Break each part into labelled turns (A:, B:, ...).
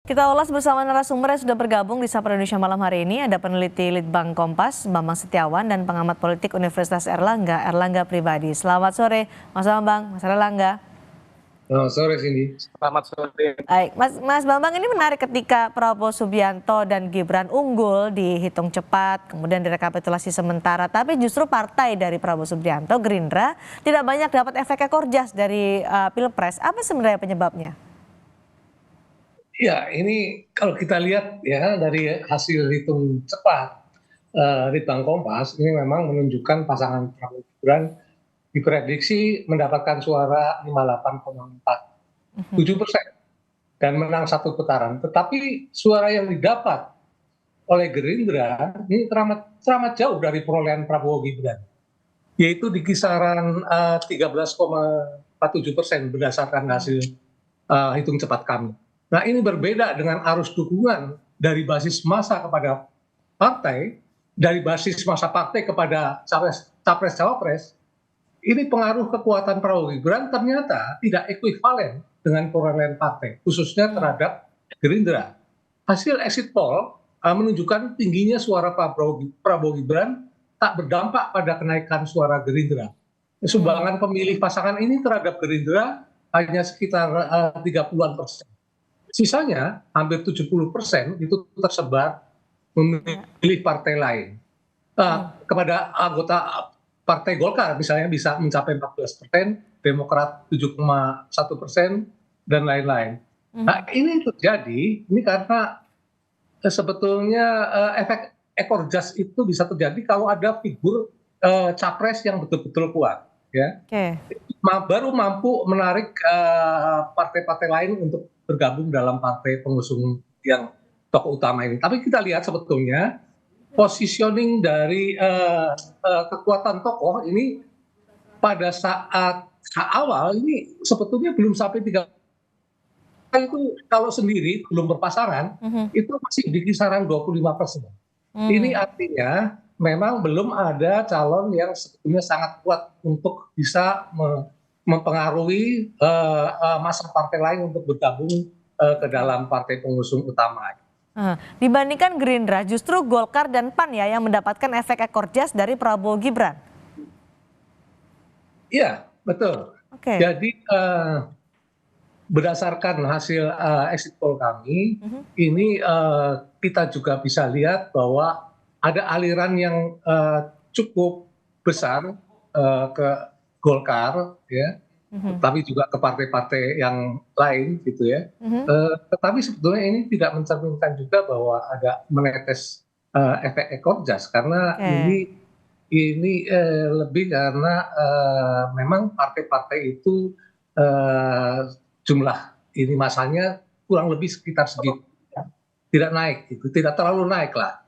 A: Kita ulas bersama narasumber yang sudah bergabung di Sapa Indonesia malam hari ini. Ada peneliti Litbang Kompas, Bambang Setiawan, dan pengamat politik Universitas Erlangga, Erlangga Pribadi. Selamat sore, Mas Bambang, Mas Erlangga.
B: Selamat sore, Cindy.
C: Selamat sore.
A: Baik, Mas Bambang, ini menarik ketika Prabowo Subianto dan Gibran unggul dihitung cepat, kemudian direkapitulasi sementara. Tapi justru partai dari Prabowo Subianto, Gerindra, tidak banyak dapat efek ekor jas dari Pilpres. Apa sebenarnya penyebabnya?
B: Ya, ini kalau kita lihat ya dari hasil hitung cepat Litbang Kompas, ini memang menunjukkan pasangan Prabowo Gibran diprediksi mendapatkan suara 58,47% dan menang satu putaran. Tetapi suara yang didapat oleh Gerindra ini teramat jauh dari perolehan Prabowo Gibran, yaitu di kisaran 13,47% berdasarkan hasil hitung cepat kami. Nah, ini berbeda dengan arus dukungan dari basis massa kepada partai, dari basis massa partai kepada capres-cawapres. Ini pengaruh kekuatan Prabowo Gibran ternyata tidak ekuivalen dengan perolehan partai, khususnya terhadap Gerindra. Hasil exit poll menunjukkan tingginya suara Prabowo Gibran tak berdampak pada kenaikan suara Gerindra. Sumbangan pemilih pasangan ini terhadap Gerindra hanya sekitar 30-an%. Sisanya hampir 70% itu tersebar memilih partai lain. Kepada anggota Partai Golkar misalnya bisa mencapai 14%, Demokrat 7,1%, dan lain-lain. Nah, ini terjadi ini karena sebetulnya efek ekor jas itu bisa terjadi kalau ada figur capres yang betul-betul kuat, ya. Baru mampu menarik partai-partai lain untuk bergabung dalam partai pengusung yang tokoh utama ini. Tapi kita lihat sebetulnya positioning dari kekuatan tokoh ini pada saat awal ini sebetulnya belum sampai 3, itu kalau sendiri belum berpasaran itu masih di kisaran 25%. Ini artinya memang belum ada calon yang sebetulnya sangat kuat untuk bisa mempengaruhi massa partai lain untuk bergabung ke dalam partai pengusung utama.
A: Dibandingkan Gerindra, justru Golkar dan PAN ya yang mendapatkan efek ekor jas dari Prabowo Gibran.
B: Iya, betul. Jadi berdasarkan hasil exit poll kami, ini kita juga bisa lihat bahwa ada aliran yang cukup besar ke Golkar, ya, tapi juga ke partai-partai yang lain, gitu ya. Tetapi sebetulnya ini tidak mencerminkan juga bahwa ada menetes efek ekor jas, karena ini lebih karena memang partai-partai itu jumlah ini masanya kurang lebih sekitar segitu, tidak naik, gitu, tidak terlalu naik lah.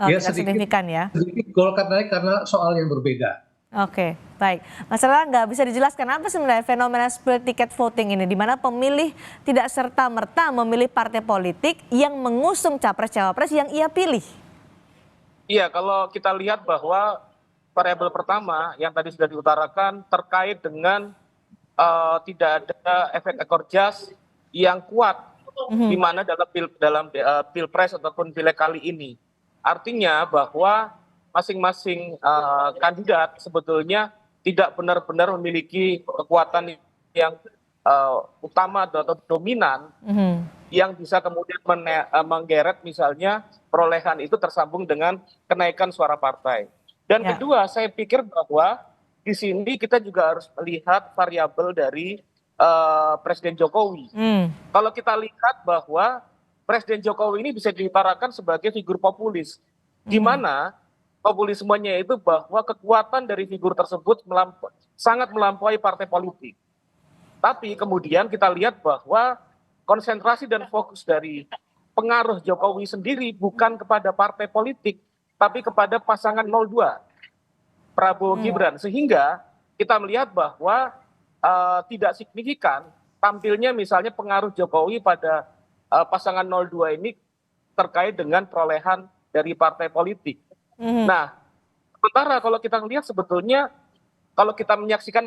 A: Ya, sedikit signifikan ya.
B: Sedikit Golkar naik karena soal yang berbeda.
A: Oke, baik. Mas Erlangga, bisa dijelaskan apa sebenarnya fenomena split ticket voting ini, di mana pemilih tidak serta-merta memilih partai politik yang mengusung capres-cawapres yang ia pilih?
C: Iya, kalau kita lihat bahwa variabel pertama yang tadi sudah diutarakan terkait dengan tidak ada efek ekor jas yang kuat, di mana dalam pilpres ataupun pileg kali ini. Artinya bahwa masing-masing kandidat sebetulnya tidak benar-benar memiliki kekuatan yang utama atau dominan yang bisa kemudian menggeret misalnya perolehan itu tersambung dengan kenaikan suara partai. Dan kedua, saya pikir bahwa di sini kita juga harus melihat variabel dari Presiden Jokowi. Kalau kita lihat bahwa Presiden Jokowi ini bisa diutarakan sebagai figur populis, di mana populismenya itu bahwa kekuatan dari figur tersebut sangat melampaui partai politik. Tapi kemudian kita lihat bahwa konsentrasi dan fokus dari pengaruh Jokowi sendiri bukan kepada partai politik, tapi kepada pasangan 02, Prabowo Gibran. Sehingga kita melihat bahwa tidak signifikan tampilnya misalnya pengaruh Jokowi pada pasangan 02 ini terkait dengan perolehan dari partai politik. Nah, sementara kalau kita lihat sebetulnya kalau kita menyaksikan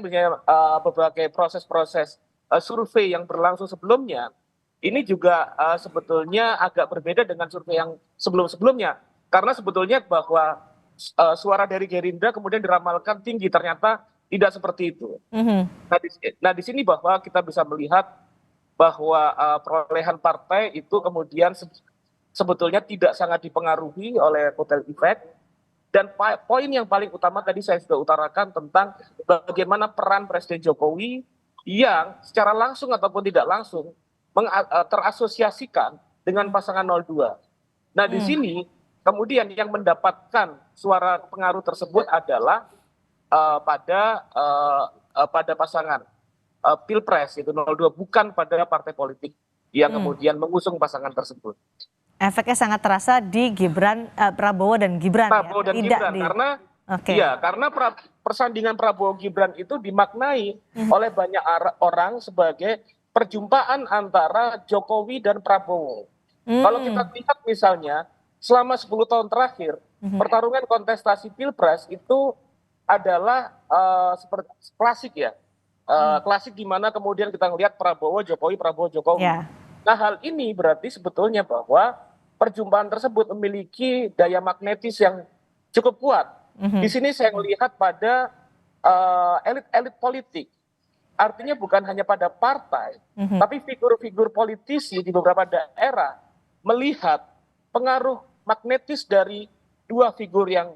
C: berbagai proses-proses survei yang berlangsung sebelumnya, ini juga sebetulnya agak berbeda dengan survei yang sebelum-sebelumnya. Karena sebetulnya bahwa suara dari Gerindra kemudian diramalkan tinggi, ternyata tidak seperti itu.
A: Mhm.
C: Nah, di sini bahwa kita bisa melihat bahwa perolehan partai itu kemudian sebetulnya tidak sangat dipengaruhi oleh kotel efek. Dan poin yang paling utama tadi saya sudah utarakan tentang bagaimana peran Presiden Jokowi yang secara langsung ataupun tidak langsung terasosiasikan dengan pasangan 02. Nah, di sini kemudian yang mendapatkan suara pengaruh tersebut adalah pada pasangan Pilpres itu 02, bukan pada partai politik yang kemudian mengusung pasangan tersebut.
A: Efeknya sangat terasa di Prabowo dan Gibran
C: Prabowo
A: ya.
C: dan Gibran karena
A: Oke.
C: ya karena persandingan Prabowo Gibran itu dimaknai oleh banyak orang sebagai perjumpaan antara Jokowi dan Prabowo. Kalau kita lihat misalnya selama 10 tahun terakhir pertarungan kontestasi Pilpres itu adalah seperti klasik ya. Klasik di mana kemudian kita melihat Prabowo Jokowi.
A: Ya.
C: Nah, hal ini berarti sebetulnya bahwa perjumpaan tersebut memiliki daya magnetis yang cukup kuat. Di sini saya melihat pada elit-elit politik. Artinya bukan hanya pada partai, tapi figur-figur politisi di beberapa daerah melihat pengaruh magnetis dari dua figur yang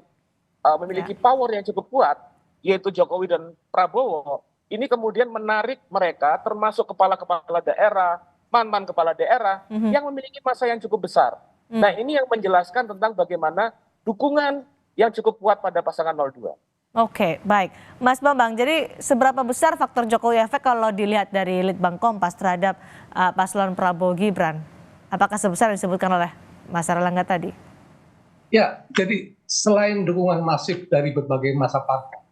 C: memiliki power yang cukup kuat, yaitu Jokowi dan Prabowo. Ini kemudian menarik mereka, termasuk kepala-kepala daerah, mantan kepala daerah, yang memiliki masa yang cukup besar. Nah, ini yang menjelaskan tentang bagaimana dukungan yang cukup kuat pada pasangan 02.
A: Oke, baik. Mas Bambang, jadi seberapa besar faktor Jokowi efek kalau dilihat dari Litbang Kompas terhadap paslon Prabowo Gibran? Apakah sebesar yang disebutkan oleh Mas Erlangga tadi?
B: Ya, jadi selain dukungan masif dari berbagai masa partai,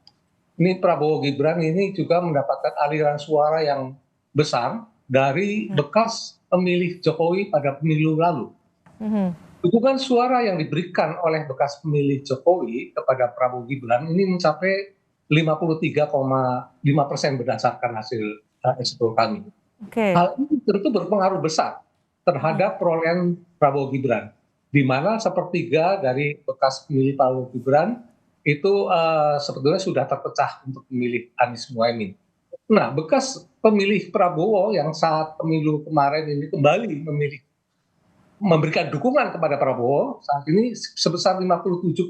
B: ini Prabowo Gibran ini juga mendapatkan aliran suara yang besar dari bekas pemilih Jokowi pada pemilu lalu. Dukungan suara yang diberikan oleh bekas pemilih Jokowi kepada Prabowo Gibran ini mencapai 53,5% berdasarkan hasil eksekutif kami. Hal ini tentu berpengaruh besar terhadap perolehan Prabowo Gibran, di mana sepertiga dari bekas pemilih Prabowo Gibran itu sebetulnya sudah terpecah untuk memilih Anies Muhaimin. Nah, bekas pemilih Prabowo yang saat pemilu kemarin ini kembali memberikan dukungan kepada Prabowo saat ini sebesar 57,1%.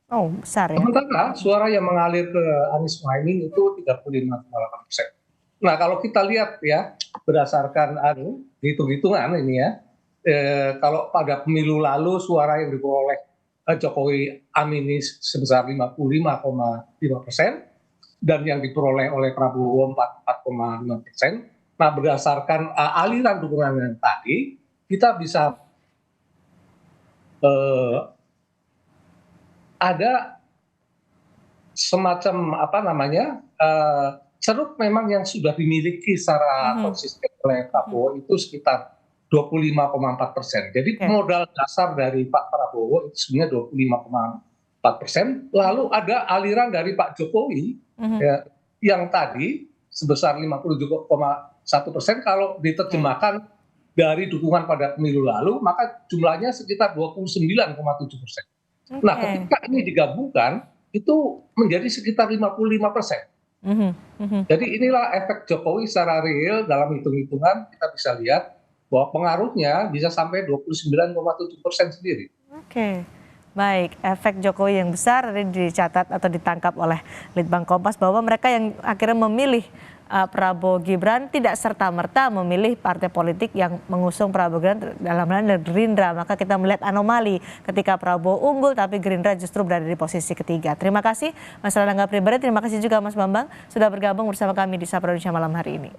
A: Oh, besar ya.
B: Sementara suara yang mengalir ke Anies Muhaimin itu 35,8%. Nah, kalau kita lihat ya berdasarkan hitung-hitungan ini ya, kalau pada pemilu lalu suara yang diperoleh Jokowi Amin sebesar 55,5% dan yang diperoleh oleh Prabowo 44,5%. Nah, berdasarkan aliran dukungan yang tadi, kita bisa ada semacam ceruk memang yang sudah dimiliki secara konsisten oleh Prabowo itu sekitar 25,4%. Jadi modal dasar dari Pak Prabowo itu sebenarnya 25,4%. Lalu ada aliran dari Pak Jokowi ya, yang tadi sebesar 57,1%. Kalau diterjemahkan dari dukungan pada pemilu lalu, maka jumlahnya sekitar 29,7%. Nah, ketika ini digabungkan, itu menjadi sekitar 55%. Jadi inilah efek Jokowi secara real dalam hitung-hitungan kita bisa lihat bahwa pengaruhnya bisa sampai 29,7% sendiri.
A: Oke, baik. Efek Jokowi yang besar tadi dicatat atau ditangkap oleh Litbang Kompas bahwa mereka yang akhirnya memilih Prabowo Gibran tidak serta-merta memilih partai politik yang mengusung Prabowo Gibran dalam hal Gerindra. Maka kita melihat anomali ketika Prabowo unggul tapi Gerindra justru berada di posisi ketiga. Terima kasih Mas Erlangga pribadi, terima kasih juga Mas Bambang sudah bergabung bersama kami di Sapa Indonesia malam hari ini.